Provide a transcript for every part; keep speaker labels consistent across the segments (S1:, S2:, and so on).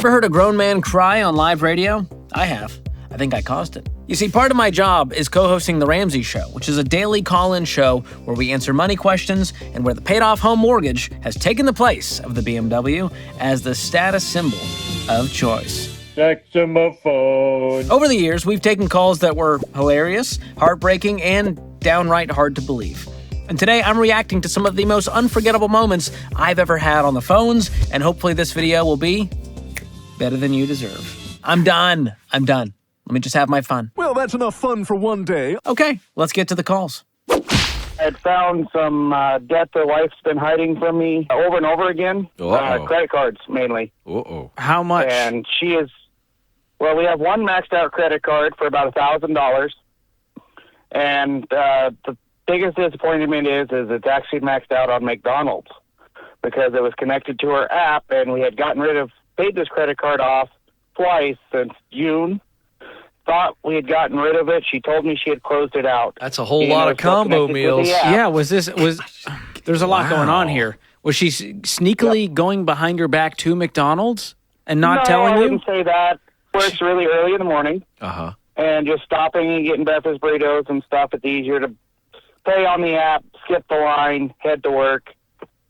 S1: Ever heard a grown man cry on live radio? I have. I think I caused it. You see, part of my job is co-hosting The Ramsey Show, which is a daily call-in show where we answer money questions and where the paid-off home mortgage has taken the place of the BMW as the status symbol of choice.
S2: Saxophone.
S1: Over the years, we've taken calls that were hilarious, heartbreaking, and downright hard to believe. And today, I'm reacting to some of the most unforgettable moments I've ever had on the phones, and hopefully this video will be better than you deserve. I'm done. Let me just have my fun.
S3: Well, that's enough fun for one day.
S1: Okay, let's get to the calls.
S2: I had found some debt the wife's been hiding from me over and over again. Credit cards, mainly.
S1: How much?
S2: And she is, well, we have one maxed out credit card for about $1,000. And the biggest disappointment is it's actually maxed out on McDonald's because it was connected to her app, and we had paid this credit card off twice since June. Thought we had gotten rid of it. She told me she had closed it out.
S4: That's a whole lot of combo meals.
S1: Yeah, there's a lot going on here. Was she sneakily going behind your back to McDonald's and not telling you?
S2: No, I wouldn't say that. Works really early in the morning.
S4: Uh-huh.
S2: And just stopping and getting breakfast burritos and stuff. It's easier to pay on the app, skip the line, head to work.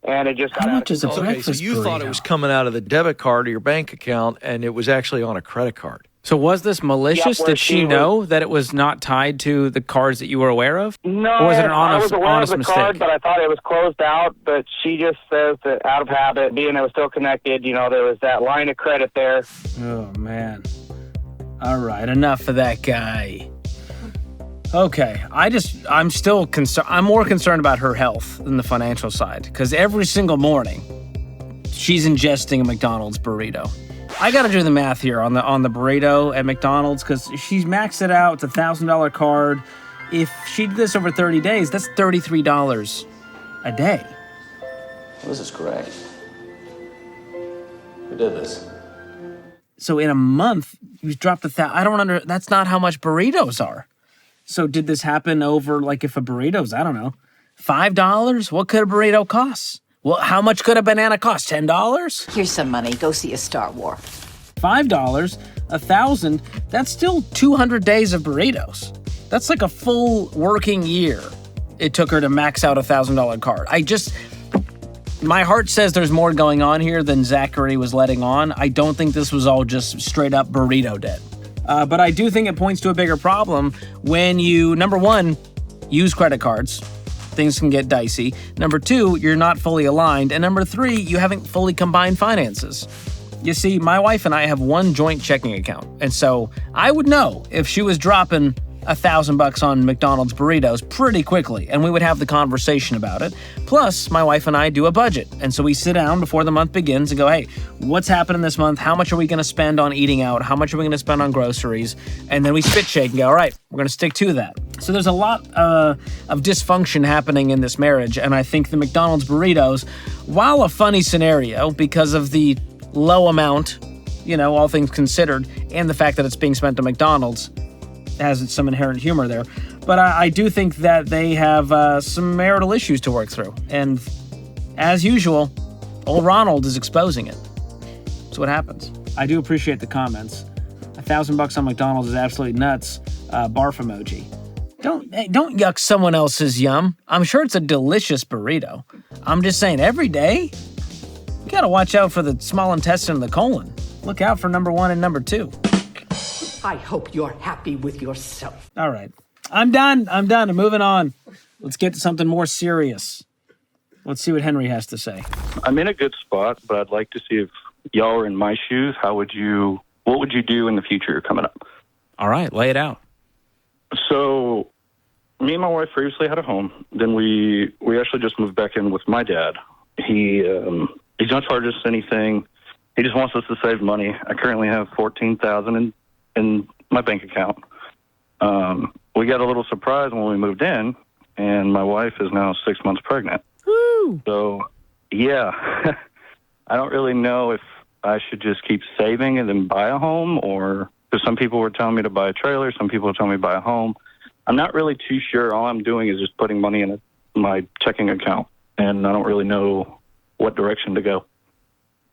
S2: And it just got
S1: How much is a
S4: Okay,
S1: breakfast
S4: so you
S1: burrito?
S4: thought it was coming out of the debit card or your bank account, and it was actually on a credit card.
S1: So was this malicious?
S2: Yep,
S1: Did she know that it was not tied to the cards that you were aware of?
S2: No,
S1: or was it an
S2: I was aware
S1: honest
S2: of the
S1: mistake?
S2: card, but I thought it was closed out. But she just says that out of habit, being it was still connected, there was that line of credit there.
S1: Oh, man. All right, enough of that guy. Okay, I'm still concerned. I'm more concerned about her health than the financial side, because every single morning, she's ingesting a McDonald's burrito. I got to do the math here on the burrito at McDonald's, because she's maxed it out. It's a $1,000 card. If she did this over 30 days, that's $33 a day.
S5: This is great. Who did this?
S1: So in a month, you dropped that's not how much burritos are. So did this happen over, if a burrito's, I don't know, $5? What could a burrito cost? Well, how much could a banana cost? $10?
S6: Here's some money. Go see a Star War.
S1: $5, $1,000, that's still 200 days of burritos. That's like a full working year it took her to max out a $1,000 card. My heart says there's more going on here than Zachary was letting on. I don't think this was all just straight up burrito debt. But I do think it points to a bigger problem when you, number one, use credit cards. Things can get dicey. Number two, you're not fully aligned. And number three, you haven't fully combined finances. You see, my wife and I have one joint checking account. And so I would know if she was dropping $1,000 on McDonald's burritos pretty quickly, and we would have the conversation about it. Plus, my wife and I do a budget, and so we sit down before the month begins and go, hey, what's happening this month? How much are we going to spend on eating out? How much are we going to spend on groceries? And then we spit shake and go, all right, we're going to stick to that. So there's a lot of dysfunction happening in this marriage, and I think the McDonald's burritos, while a funny scenario because of the low amount, all things considered, and the fact that it's being spent on McDonald's, has some inherent humor there. But I do think that they have some marital issues to work through. And as usual, old Ronald is exposing it. That's what happens. I do appreciate the comments. $1,000 on McDonald's is absolutely nuts. Barf emoji. Don't yuck someone else's yum. I'm sure it's a delicious burrito. I'm just saying, every day, you gotta watch out for the small intestine and the colon. Look out for number one and number two.
S6: I hope you're happy with yourself.
S1: All right. I'm done. I'm moving on. Let's get to something more serious. Let's see what Henry has to say.
S7: I'm in a good spot, but I'd like to see if y'all are in my shoes. What would you do in the future coming up?
S1: All right. Lay it out.
S7: So me and my wife previously had a home. Then we actually just moved back in with my dad. He's not charged us anything. He just wants us to save money. I currently have $14,000 in my bank account. We got a little surprise when we moved in, and my wife is now 6 months pregnant.
S1: Woo!
S7: So, yeah, I don't really know if I should just keep saving and then buy a home, or because some people were telling me to buy a trailer, some people were telling me to buy a home. I'm not really too sure. All I'm doing is just putting money in my checking account, and I don't really know what direction to go.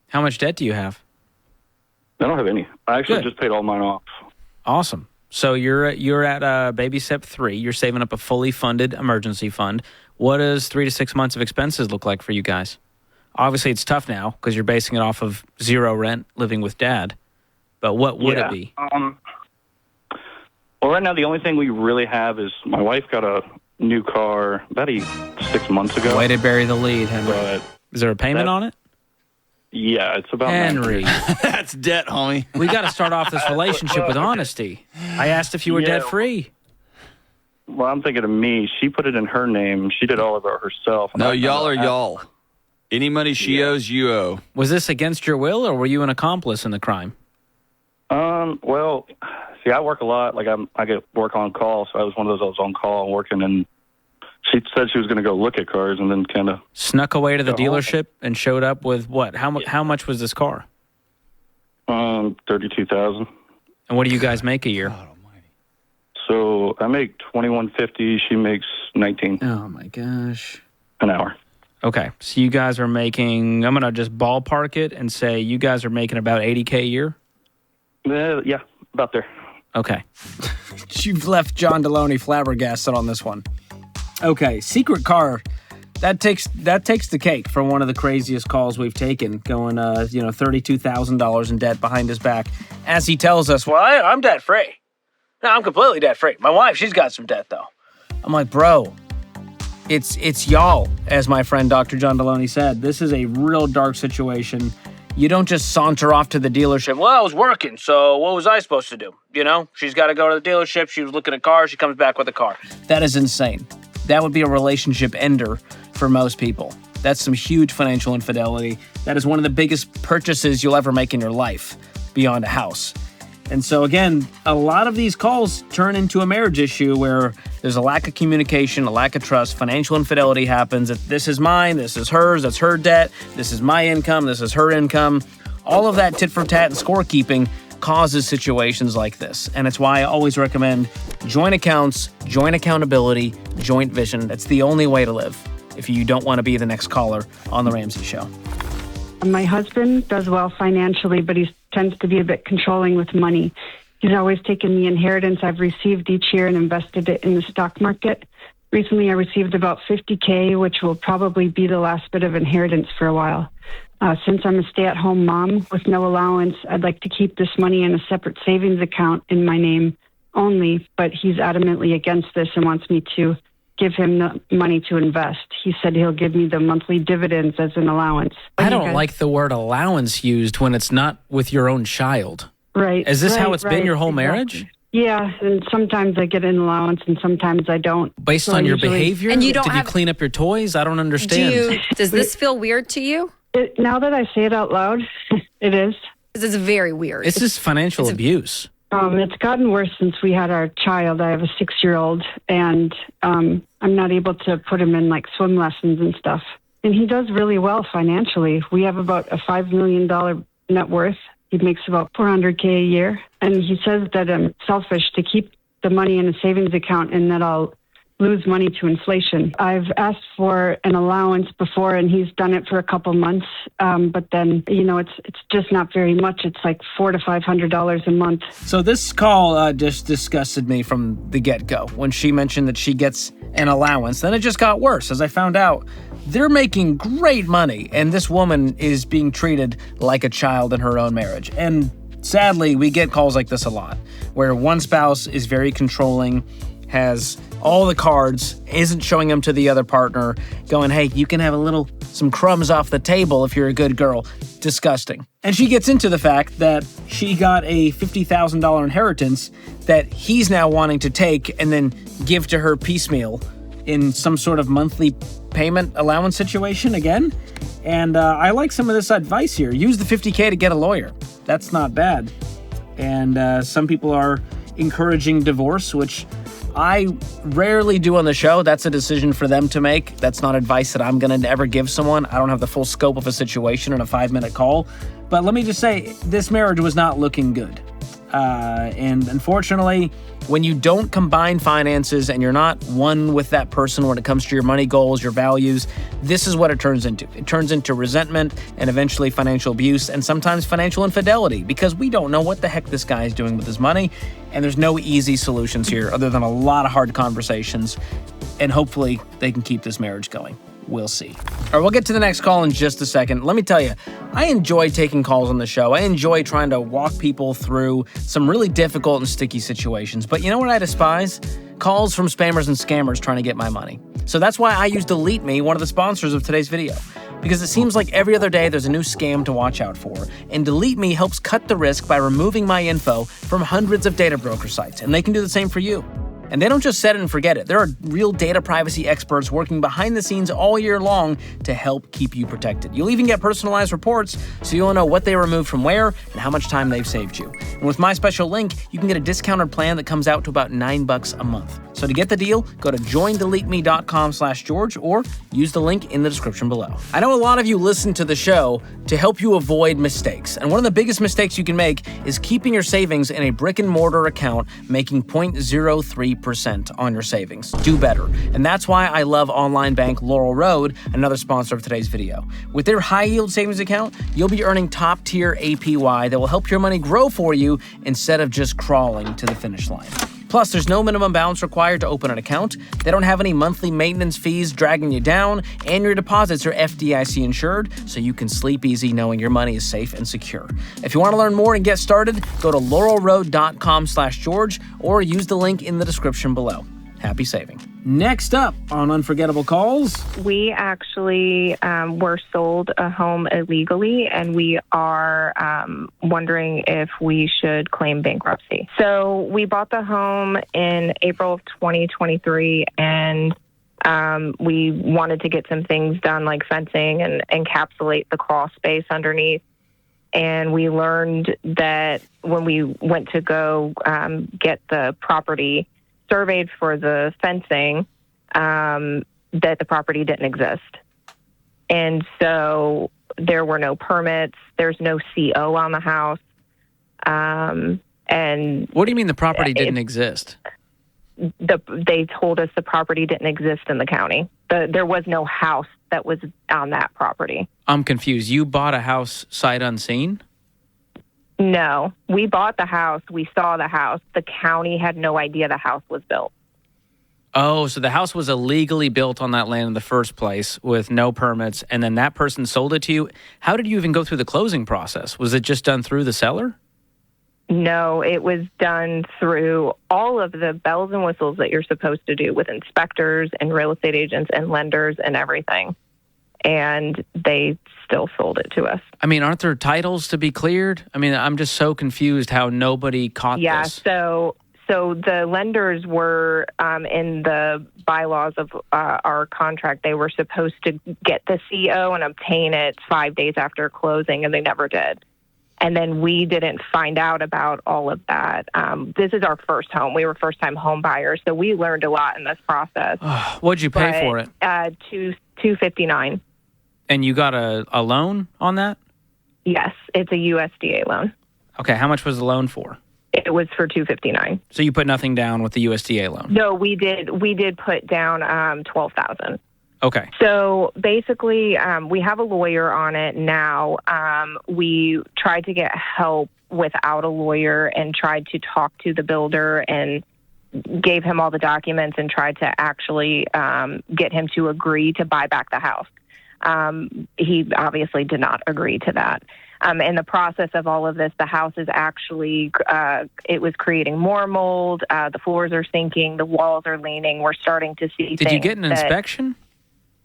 S1: How much debt do you have?
S7: I don't have any. I actually
S1: Good.
S7: just paid all mine off.
S1: Awesome. So you're at baby step 3. You're saving up a fully funded emergency fund. What does 3 to 6 months of expenses look like for you guys? Obviously, it's tough now because you're basing it off of 0 rent living with dad. But what would it be?
S7: Well, right now, the only thing we really have is my wife got a new car about 6 months ago.
S1: Way to bury the lead, Henry.
S7: But
S1: Is there a payment on it?
S7: yeah, it's about
S1: Henry,
S8: That's debt, homie.
S1: we got to start off this relationship with honesty. I asked if you were
S7: Yeah.
S1: debt-free.
S7: Well, I'm thinking of me. She put it in her name. She did all of it herself.
S8: No, y'all are y'all. Any money she owes, you owe.
S1: Was this against your will, or were you an accomplice in the crime?
S7: Well, see, I work a lot. Like I get work on call, so I was one of those. I was on call and working, and she said she was going to go look at cars, and then kind of
S1: Snuck away to the
S7: Go home.
S1: dealership and showed up with what? How much was this car?
S7: $32,000.
S1: And what do you guys make a year?
S7: So I make $21.50. She makes $19
S1: Oh my gosh.
S7: an hour.
S1: Okay, so you guys are making. I'm gonna just ballpark it and say you guys are making about $80K a year.
S7: Yeah, about there.
S1: Okay. You've left John Deloney flabbergasted on this one. Okay, secret car. That takes the cake for one of the craziest calls we've taken, going $32,000 in debt behind his back. As he tells us, well, I'm debt free. No, I'm completely debt free. My wife, she's got some debt though. I'm like, bro, it's y'all, as my friend Dr. John Deloney said. This is a real dark situation. You don't just saunter off to the dealership. Well, I was working, so what was I supposed to do? You know, she's got to go to the dealership. She was looking at cars. She comes back with a car. That is insane. That would be a relationship ender for most people. That's some huge financial infidelity. That is one of the biggest purchases you'll ever make in your life beyond a house. And so, again, a lot of these calls turn into a marriage issue where there's a lack of communication, a lack of trust, financial infidelity happens. If this is mine, this is hers, that's her debt, this is my income, this is her income. All of that tit for tat and scorekeeping causes situations like this. And it's why I always recommend joint accounts, joint accountability, joint vision. That's the only way to live if you don't want to be the next caller on The Ramsey Show.
S9: My husband does well financially, but he tends to be a bit controlling with money. He's always taken the inheritance I've received each year and invested it in the stock market. Recently, I received about $50K, which will probably be the last bit of inheritance for a while. Since I'm a stay-at-home mom with no allowance, I'd like to keep this money in a separate savings account in my name only, but he's adamantly against this and wants me to give him the money to invest. He said he'll give me the monthly dividends as an allowance.
S1: I don't like the word allowance used when it's not with your own child.
S9: Right.
S1: Is this how it's been your whole marriage?
S9: Yeah, and sometimes I get an allowance and sometimes I don't.
S1: Based
S9: So
S1: on your
S9: usually-
S1: behavior?
S10: And you don't
S1: Did you clean up your toys? I don't understand.
S10: Does this feel weird to you?
S9: Now that I say it out loud, it is.
S10: This is very weird.
S1: This is financial abuse.
S9: It's gotten worse since we had our child. I have a 6-year-old, and I'm not able to put him in like swim lessons and stuff. And he does really well financially. We have about a $5 million net worth. He makes about $400K a year. And he says that I'm selfish to keep the money in a savings account and that I'll lose money to inflation. I've asked for an allowance before, and he's done it for a couple months. But then, it's just not very much. It's like $400 to $500 a month.
S1: So this call just disgusted me from the get-go. When she mentioned that she gets an allowance, then it just got worse. As I found out, they're making great money, and this woman is being treated like a child in her own marriage. And sadly, we get calls like this a lot, where one spouse is very controlling, has all the cards, isn't showing them to the other partner, going, hey, you can have some crumbs off the table if you're a good girl. Disgusting. And she gets into the fact that she got a $50,000 inheritance that he's now wanting to take and then give to her piecemeal in some sort of monthly payment allowance situation again. And I like some of this advice here. Use the $50K to get a lawyer. That's not bad. And some people are encouraging divorce, which I rarely do on the show. That's a decision for them to make. That's not advice that I'm going to ever give someone. I don't have the full scope of a situation in a 5-minute call. But let me just say, this marriage was not looking good. And unfortunately, when you don't combine finances and you're not one with that person when it comes to your money goals, your values, this is what it turns into. It turns into resentment and eventually financial abuse and sometimes financial infidelity because we don't know what the heck this guy is doing with his money. And there's no easy solutions here other than a lot of hard conversations. And hopefully they can keep this marriage going. We'll see. All right, we'll get to the next call in just a second. Let me tell you, I enjoy taking calls on the show. I enjoy trying to walk people through some really difficult and sticky situations. But you know what I despise? Calls from spammers and scammers trying to get my money. So that's why I use Delete Me, one of the sponsors of today's video. Because it seems like every other day there's a new scam to watch out for. And Delete Me helps cut the risk by removing my info from hundreds of data broker sites. And they can do the same for you. And they don't just set it and forget it. There are real data privacy experts working behind the scenes all year long to help keep you protected. You'll even get personalized reports so you'll know what they removed from where and how much time they've saved you. And with my special link, you can get a discounted plan that comes out to about $9 a month. So to get the deal, go to joindeleteme.com/George or use the link in the description below. I know a lot of you listen to the show to help you avoid mistakes. And one of the biggest mistakes you can make is keeping your savings in a brick and mortar account, making 0.03% on your savings. Do better. And that's why I love online bank Laurel Road, another sponsor of today's video. With their high yield savings account, you'll be earning top tier APY that will help your money grow for you instead of just crawling to the finish line. Plus, there's no minimum balance required to open an account. They don't have any monthly maintenance fees dragging you down, and your deposits are FDIC insured, so you can sleep easy knowing your money is safe and secure. If you want to learn more and get started, go to laurelroad.com/George or use the link in the description below. Happy saving. Next up on Unforgettable Calls.
S11: We actually were sold a home illegally, and we are wondering if we should claim bankruptcy. So we bought the home in April of 2023, and we wanted to get some things done like fencing and encapsulate the crawl space underneath. And we learned that when we went to go get the property surveyed for the fencing, that the property didn't exist. And so there were no permits. There's no CO on the house. And
S1: what do you mean the property didn't exist?
S11: They told us the property didn't exist in the county. There was no house that was on that property.
S1: I'm confused. You bought a house sight unseen?
S11: No, we bought the house. We saw the house. The county had no idea the house was built.
S1: Oh, so the house was illegally built on that land in the first place with no permits, and then that person sold it to you. How did you even go through the closing process? Was it just done through the seller?
S11: No, it was done through all of the bells and whistles that you're supposed to do with inspectors and real estate agents and lenders and everything. And they still sold it to us.
S1: I mean, aren't there titles to be cleared? I mean, I'm just so confused how nobody caught this.
S11: Yeah, so the lenders were in the bylaws of our contract. They were supposed to get the CO and obtain it 5 days after closing, and they never did. And then we didn't find out about all of that. This is our first home. We were first-time home buyers, so we learned a lot in this process.
S1: What'd you pay for it?
S11: $259.
S1: And you got a loan on that?
S11: Yes, it's a USDA loan.
S1: Okay, how much was the loan for?
S11: It was for $259.
S1: So you put nothing down with the USDA loan?
S11: No, we did put down $12,000.
S1: Okay.
S11: So basically, we have a lawyer on it now. We tried to get help without a lawyer and tried to talk to the builder and gave him all the documents and tried to actually get him to agree to buy back the house. He obviously did not agree to that. In the process of all of this, the house is actually, it was creating more mold. The floors are sinking. The walls are leaning. We're starting to see things.
S1: Did you get an inspection?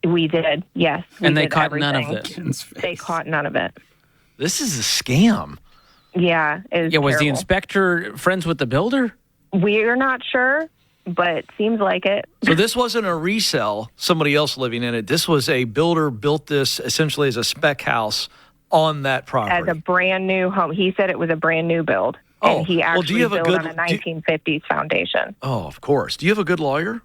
S11: We did, yes.
S1: And they caught none of this?
S11: They caught none of it.
S4: This is a scam.
S11: Yeah, it was
S1: was the
S11: terrible.
S1: inspector friends with the builder?
S11: We're not sure, but it seems like it.
S4: So this wasn't a resale, somebody else living in it. This was a builder built this essentially as a spec house on that property.
S11: As a brand new home. He said it was a brand new build. And he actually built on a 1950s foundation.
S4: Oh, of course. Do you have a good lawyer?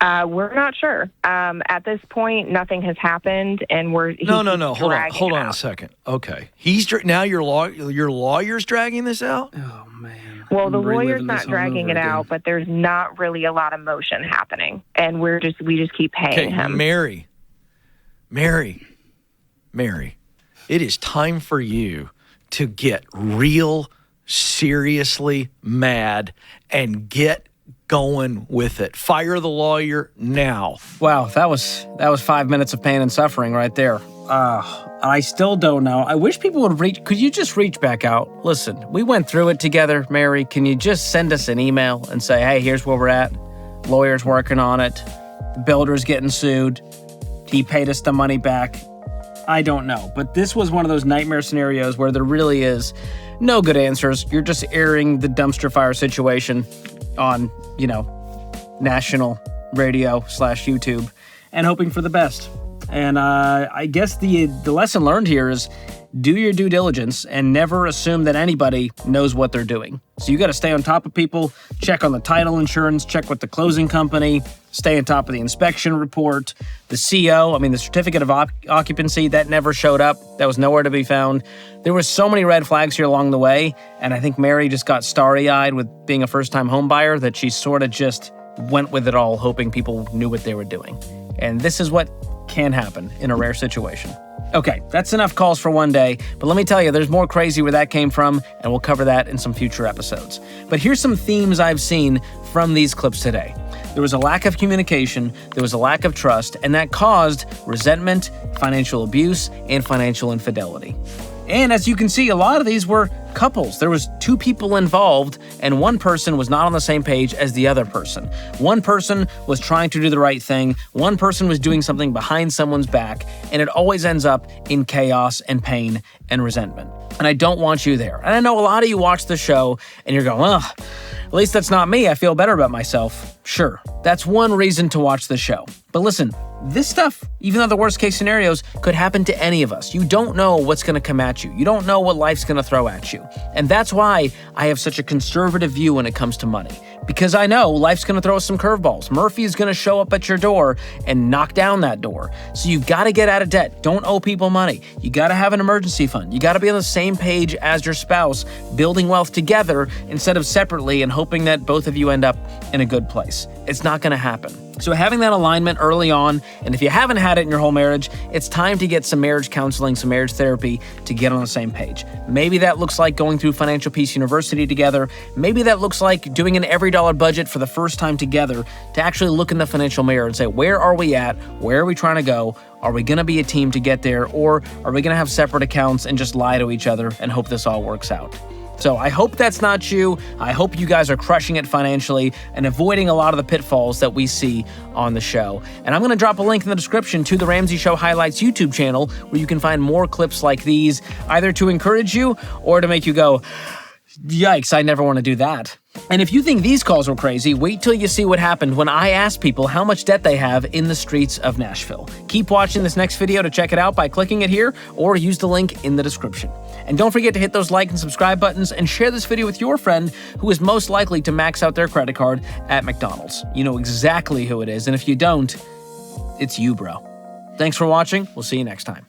S11: We're not sure. At this point, nothing has happened, and
S4: No. Hold on a second. Okay, now your lawyer's dragging this out.
S1: Oh man.
S11: Well, the lawyer's not dragging it out, but there's not really a lot of motion happening, and we just keep paying him.
S4: Mary, it is time for you to get real seriously mad and get going with it. Fire the lawyer now.
S1: Wow, that was 5 minutes of pain and suffering right there. I still don't know. I wish people would reach. Could you just reach back out? Listen, we went through it together, Mary. Can you just send us an email and say, hey, here's where we're at. Lawyer's working on it. The builder's getting sued. He paid us the money back. I don't know. But this was one of those nightmare scenarios where there really is no good answers. You're just airing the dumpster fire situation on, national radio / YouTube and hoping for the best. And I guess the lesson learned here is do your due diligence and never assume that anybody knows what they're doing. So you got to stay on top of people, check on the title insurance, check with the closing company, stay on top of the inspection report, the CO, the certificate of occupancy, that never showed up. That was nowhere to be found. There were so many red flags here along the way, and I think Mary just got starry-eyed with being a first-time home buyer that she sort of just went with it all, hoping people knew what they were doing. And this is what can happen in a rare situation. Okay, that's enough calls for one day, but let me tell you, there's more crazy where that came from, and we'll cover that in some future episodes. But here's some themes I've seen from these clips today. There was a lack of communication, there was a lack of trust, and that caused resentment, financial abuse, and financial infidelity. And as you can see, a lot of these were couples. There was 2 people involved, and one person was not on the same page as the other person. One person was trying to do the right thing. One person was doing something behind someone's back, and it always ends up in chaos and pain and resentment. And I don't want you there. And I know a lot of you watch the show, and you're going, well, at least that's not me. I feel better about myself. Sure, that's one reason to watch the show. But listen, this stuff, even though the worst case scenarios, could happen to any of us. You don't know what's going to come at you. You don't know what life's going to throw at you. And that's why I have such a conservative view when it comes to money. Because I know life's going to throw us some curveballs. Murphy is going to show up at your door and knock down that door. So you've got to get out of debt. Don't owe people money. You got to have an emergency fund. You got to be on the same page as your spouse, building wealth together instead of separately and hoping that both of you end up in a good place. It's not going to happen. So having that alignment early on, and if you haven't had it in your whole marriage, it's time to get some marriage counseling, some marriage therapy to get on the same page. Maybe that looks like going through Financial Peace University together. Maybe that looks like doing an every dollar budget for the first time together to actually look in the financial mirror and say, where are we at? Where are we trying to go? Are we going to be a team to get there? Or are we going to have separate accounts and just lie to each other and hope this all works out? So I hope that's not you. I hope you guys are crushing it financially and avoiding a lot of the pitfalls that we see on the show. And I'm going to drop a link in the description to the Ramsey Show Highlights YouTube channel where you can find more clips like these, either to encourage you or to make you go, yikes, I never want to do that. And if you think these calls were crazy, wait till you see what happened when I asked people how much debt they have in the streets of Nashville. Keep watching this next video to check it out by clicking it here or use the link in the description. And don't forget to hit those like and subscribe buttons and share this video with your friend who is most likely to max out their credit card at McDonald's. You know exactly who it is, and if you don't, it's you, bro. Thanks for watching. We'll see you next time.